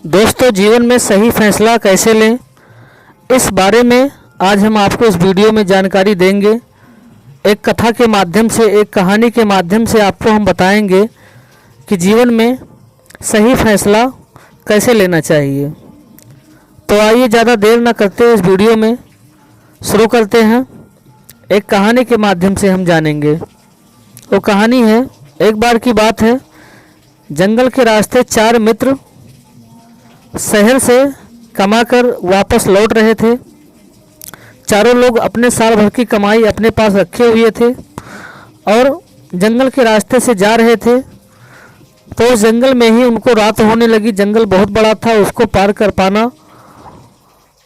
दोस्तों, जीवन में सही फैसला कैसे लें, इस बारे में आज हम आपको इस वीडियो में जानकारी देंगे। एक कथा के माध्यम से, एक कहानी के माध्यम से आपको हम बताएंगे कि जीवन में सही फैसला कैसे लेना चाहिए। तो आइए ज़्यादा देर ना करते हुए इस वीडियो में शुरू करते हैं। एक कहानी के माध्यम से हम जानेंगे। वो कहानी है, एक बार की बात है, जंगल के रास्ते चार मित्र शहर से कमाकर वापस लौट रहे थे। चारों लोग अपने साल भर की कमाई अपने पास रखे हुए थे और जंगल के रास्ते से जा रहे थे। तो उस जंगल में ही उनको रात होने लगी। जंगल बहुत बड़ा था, उसको पार कर पाना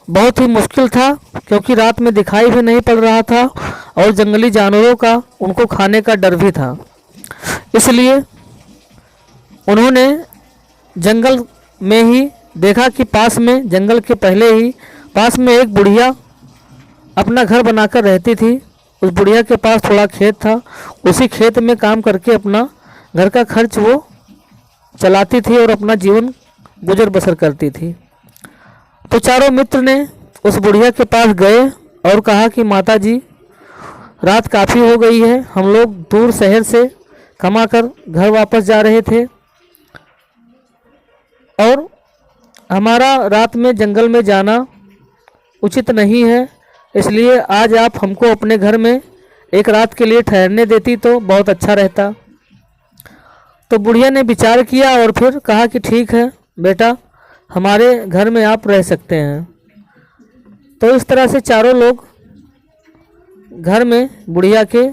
बहुत ही मुश्किल था, क्योंकि रात में दिखाई भी नहीं पड़ रहा था और जंगली जानवरों का उनको खाने का डर भी था। इसलिए उन्होंने जंगल में ही देखा कि पास में, जंगल के पहले ही पास में एक बुढ़िया अपना घर बनाकर रहती थी। उस बुढ़िया के पास थोड़ा खेत था, उसी खेत में काम करके अपना घर का खर्च वो चलाती थी और अपना जीवन गुजर बसर करती थी। तो चारों मित्र ने उस बुढ़िया के पास गए और कहा कि माता जी, रात काफ़ी हो गई है, हम लोग दूर शहर से कमाकर घर वापस जा रहे थे और हमारा रात में जंगल में जाना उचित नहीं है, इसलिए आज आप हमको अपने घर में एक रात के लिए ठहरने देती तो बहुत अच्छा रहता। तो बुढ़िया ने विचार किया और फिर कहा कि ठीक है बेटा, हमारे घर में आप रह सकते हैं। तो इस तरह से चारों लोग घर में बुढ़िया के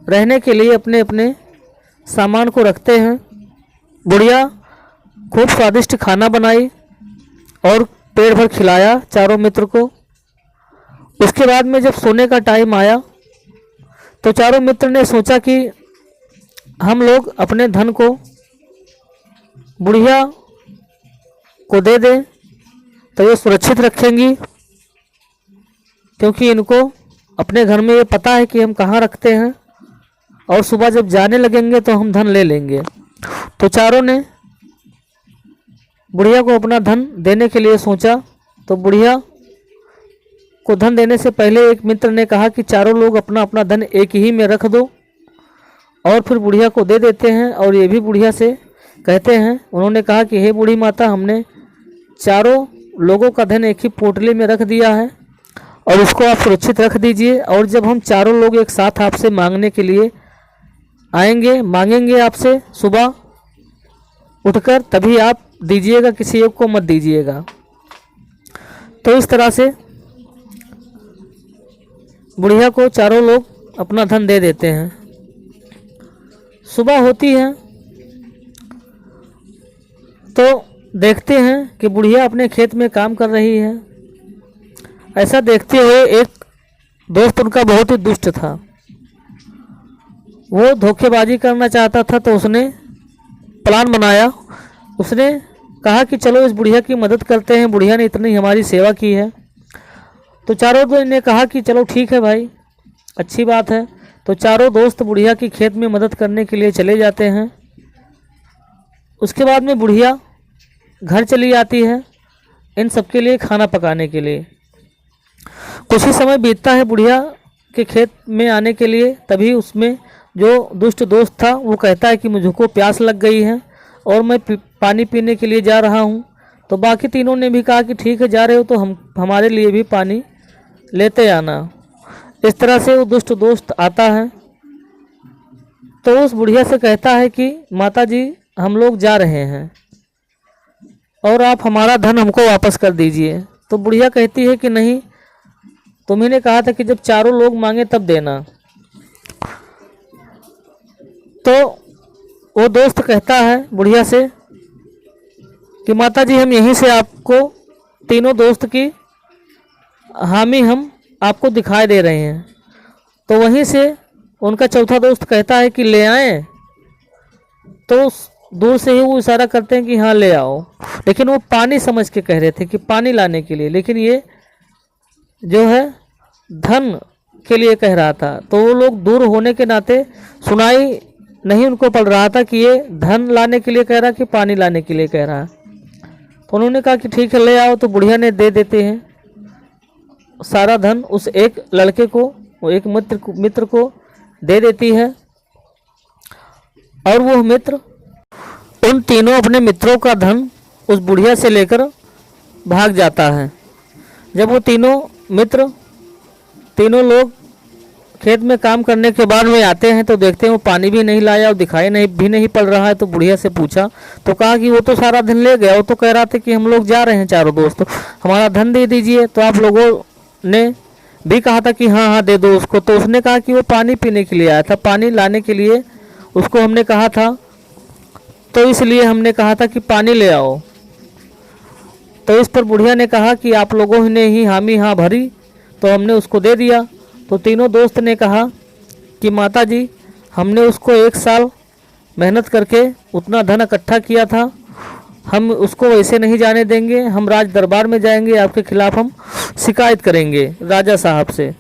रहने के लिए अपने अपने सामान को रखते हैं। बुढ़िया खूब स्वादिष्ट खाना बनाई और पेट भर खिलाया चारों मित्र को। उसके बाद में जब सोने का टाइम आया तो चारों मित्र ने सोचा कि हम लोग अपने धन को बुढ़िया को दे दें तो ये सुरक्षित रखेंगी, क्योंकि इनको अपने घर में ये पता है कि हम कहाँ रखते हैं और सुबह जब जाने लगेंगे तो हम धन ले लेंगे। तो चारों ने बुढ़िया को अपना धन देने के लिए सोचा। तो बुढ़िया को धन देने से पहले एक मित्र ने कहा कि चारों लोग अपना अपना धन एक ही में रख दो और फिर बुढ़िया को दे देते हैं। और ये भी बुढ़िया से कहते हैं, उन्होंने कहा कि हे बूढ़ी माता, हमने चारों लोगों का धन एक ही पोटली में रख दिया है और उसको आप सुरक्षित रख दीजिए, और जब हम चारों लोग एक साथ आपसे मांगने के लिए आएंगे, मांगेंगे आपसे सुबह उठकर, तभी आप दीजिएगा, किसी एक को मत दीजिएगा। तो इस तरह से बुढ़िया को चारों लोग अपना धन दे देते हैं। सुबह होती है तो देखते हैं कि बुढ़िया अपने खेत में काम कर रही है। ऐसा देखते हुए एक दोस्त उनका बहुत ही दुष्ट था, वो धोखेबाजी करना चाहता था। तो उसने प्लान बनाया। उसने कहा कि चलो इस बुढ़िया की मदद करते हैं, बुढ़िया ने इतनी हमारी सेवा की है। तो चारों ने कहा कि चलो ठीक है भाई, अच्छी बात है। तो चारों दोस्त बुढ़िया की खेत में मदद करने के लिए चले जाते हैं। उसके बाद में बुढ़िया घर चली आती है इन सबके लिए खाना पकाने के लिए। कुछ ही समय बीतता है बुढ़िया के खेत में आने के लिए, तभी उसमें जो दुष्ट दोस्त था वो कहता है कि मुझको प्यास लग गई है और मैं पानी पीने के लिए जा रहा हूँ। तो बाकी तीनों ने भी कहा कि ठीक है, जा रहे हो तो हमारे लिए भी पानी लेते आना। इस तरह से वो दुष्ट दोस्त आता है तो उस बुढ़िया से कहता है कि माता जी, हम लोग जा रहे हैं और आप हमारा धन हमको वापस कर दीजिए। तो बुढ़िया कहती है कि नहीं, तुम्ही ने कहा था कि जब चारों लोग मांगे तब देना। तो वो दोस्त कहता है बुढ़िया से कि माता जी, हम यहीं से आपको तीनों दोस्त की हामी हम आपको दिखाई दे रहे हैं। तो वहीं से उनका चौथा दोस्त कहता है कि ले आएं। तो दूर से ही वो इशारा करते हैं कि हाँ ले आओ, लेकिन वो पानी समझ के कह रहे थे कि पानी लाने के लिए, लेकिन ये जो है धन के लिए कह रहा था। तो वो लोग दूर होने के नाते सुनाई नहीं उनको पड़ रहा था कि ये धन लाने के लिए कह रहा कि पानी लाने के लिए कह रहा है। तो उन्होंने कहा कि ठीक है ले आओ। तो बुढ़िया ने दे देते हैं सारा धन उस एक लड़के को, वो एक मित्र को दे देती है। और वो मित्र उन तीनों अपने मित्रों का धन उस बुढ़िया से लेकर भाग जाता है। जब वो तीनों लोग खेत में काम करने के बाद में आते हैं तो देखते हैं वो पानी भी नहीं लाया और दिखाई नहीं पड़ रहा है। तो बुढ़िया से पूछा तो कहा कि वो तो सारा धन ले गया। वो तो कह रहा था कि हम लोग जा रहे हैं चारों दोस्त, हमारा धन दे दीजिए। तो आप लोगों ने भी कहा था कि हाँ हाँ दे दो उसको। तो उसने कहा कि वो पानी पीने के लिए आया था, पानी लाने के लिए उसको हमने कहा था, तो इसलिए हमने कहा था कि पानी ले आओ। तो इस पर बुढ़िया ने कहा कि आप लोगों ने ही हामी हाँ भरी तो हमने उसको दे दिया। तो तीनों दोस्त ने कहा कि माता जी हमने उसको 1 साल मेहनत करके उतना धन इकट्ठा किया था, हम उसको वैसे नहीं जाने देंगे, हम राज दरबार में जाएंगे, आपके खिलाफ हम शिकायत करेंगे राजा साहब से।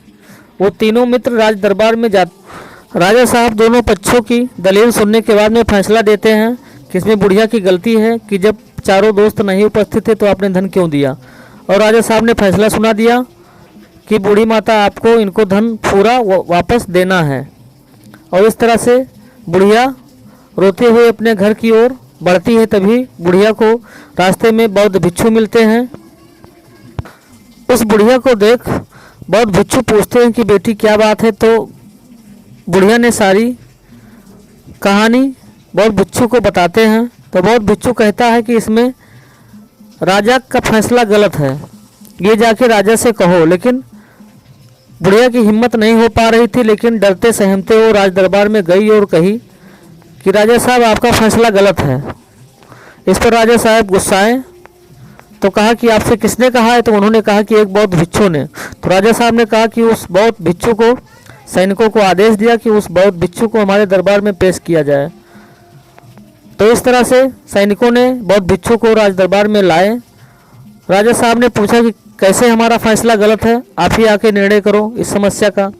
वो तीनों मित्र राज दरबार में राजा साहब दोनों पक्षों की दलील सुनने के बाद में फैसला देते हैं कि इसमें बुढ़िया की गलती है कि जब चारों दोस्त नहीं उपस्थित थे तो आपने धन क्यों दिया। और राजा साहब ने फैसला सुना दिया कि बूढ़ी माता आपको इनको धन पूरा वापस देना है। और इस तरह से बुढ़िया रोते हुए अपने घर की ओर बढ़ती है। तभी बुढ़िया को रास्ते में बौद्ध भिक्षु मिलते हैं। उस बुढ़िया को देख बौद्ध भिक्षु पूछते हैं कि बेटी क्या बात है। तो बुढ़िया ने सारी कहानी बौद्ध भिक्षु को बताते हैं। तो बौद्ध भिक्षु कहता है कि इसमें राजा का फैसला गलत है, ये जाके राजा से कहो। लेकिन बुढ़िया की हिम्मत नहीं हो पा रही थी, लेकिन डरते सहमते वो राज दरबार में गई और कही कि राजा साहब आपका फैसला गलत है। इस पर राजा साहब गुस्साए तो कहा कि आपसे किसने कहा है। तो उन्होंने कहा कि एक बौद्ध भिक्षु ने। तो राजा साहब ने कहा कि उस बौद्ध भिक्षु को सैनिकों को आदेश दिया कि उस बौद्ध भिक्षु को हमारे दरबार में पेश किया जाए। तो इस तरह से सैनिकों ने बौद्ध भिक्षु को राज दरबार में लाए। राजा साहब ने पूछा कि कैसे हमारा फैसला गलत है, आप ही आके निर्णय करो इस समस्या का।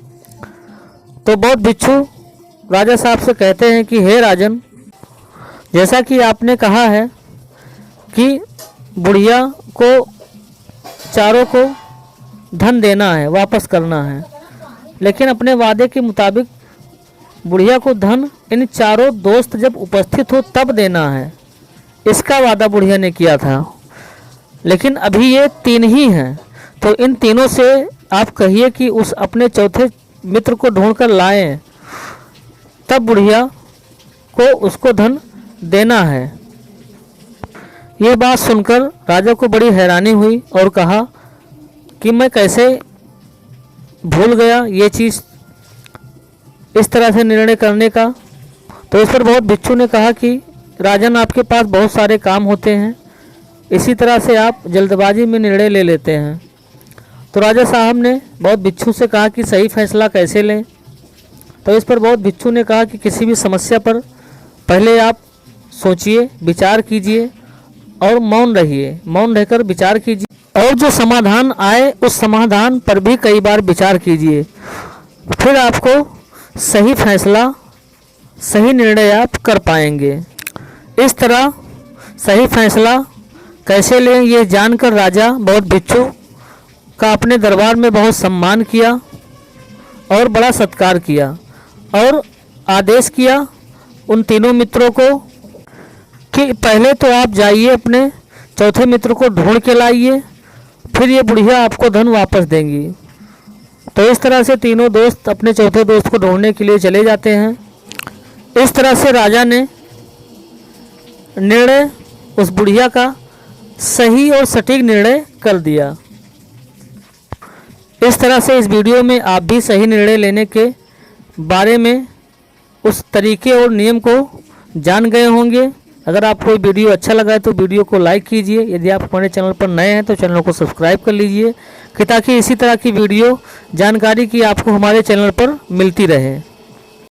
तो बौद्ध भिक्षु राजा साहब से कहते हैं कि हे राजन, जैसा कि आपने कहा है कि बुढ़िया को चारों को धन देना है, वापस करना है, लेकिन अपने वादे के मुताबिक बुढ़िया को धन इन चारों दोस्त जब उपस्थित हो तब देना है, इसका वादा बुढ़िया ने किया था। लेकिन अभी ये 3 ही हैं, तो इन तीनों से आप कहिए कि उस अपने चौथे मित्र को ढूंढकर लाएं, तब बुढ़िया को उसको धन देना है। ये बात सुनकर राजा को बड़ी हैरानी हुई और कहा कि मैं कैसे भूल गया ये चीज़, इस तरह से निर्णय करने का। तो इस पर बौद्ध भिक्षु ने कहा कि राजन आपके पास बहुत सारे काम होते हैं, इसी तरह से आप जल्दबाजी में निर्णय ले लेते हैं। तो राजा साहब ने बौद्ध भिक्षु से कहा कि सही फैसला कैसे लें। तो इस पर बौद्ध भिक्षु ने कहा कि किसी भी समस्या पर पहले आप सोचिए, विचार कीजिए और मौन रहिए, मौन रहकर विचार कीजिए और जो समाधान आए उस समाधान पर भी कई बार विचार कीजिए, फिर आपको सही फैसला, सही निर्णय आप कर पाएंगे। इस तरह सही फैसला कैसे लें ये जानकर राजा बौद्ध भिक्षु का अपने दरबार में बहुत सम्मान किया और बड़ा सत्कार किया और आदेश किया उन तीनों मित्रों को कि पहले तो आप जाइए अपने चौथे मित्र को ढूंढ के लाइए, फिर ये बुढ़िया आपको धन वापस देंगी। तो इस तरह से तीनों दोस्त अपने चौथे दोस्त को ढूंढने के लिए चले जाते हैं। इस तरह से राजा ने निर्णय उस बुढ़िया का सही और सटीक निर्णय कर दिया। इस तरह से इस वीडियो में आप भी सही निर्णय लेने के बारे में उस तरीके और नियम को जान गए होंगे। अगर आपको वीडियो अच्छा लगा है तो वीडियो को लाइक कीजिए। यदि आप हमारे चैनल पर नए हैं तो चैनल को सब्सक्राइब कर लीजिए कि ताकि इसी तरह की वीडियो जानकारी की आपको हमारे चैनल पर मिलती रहे।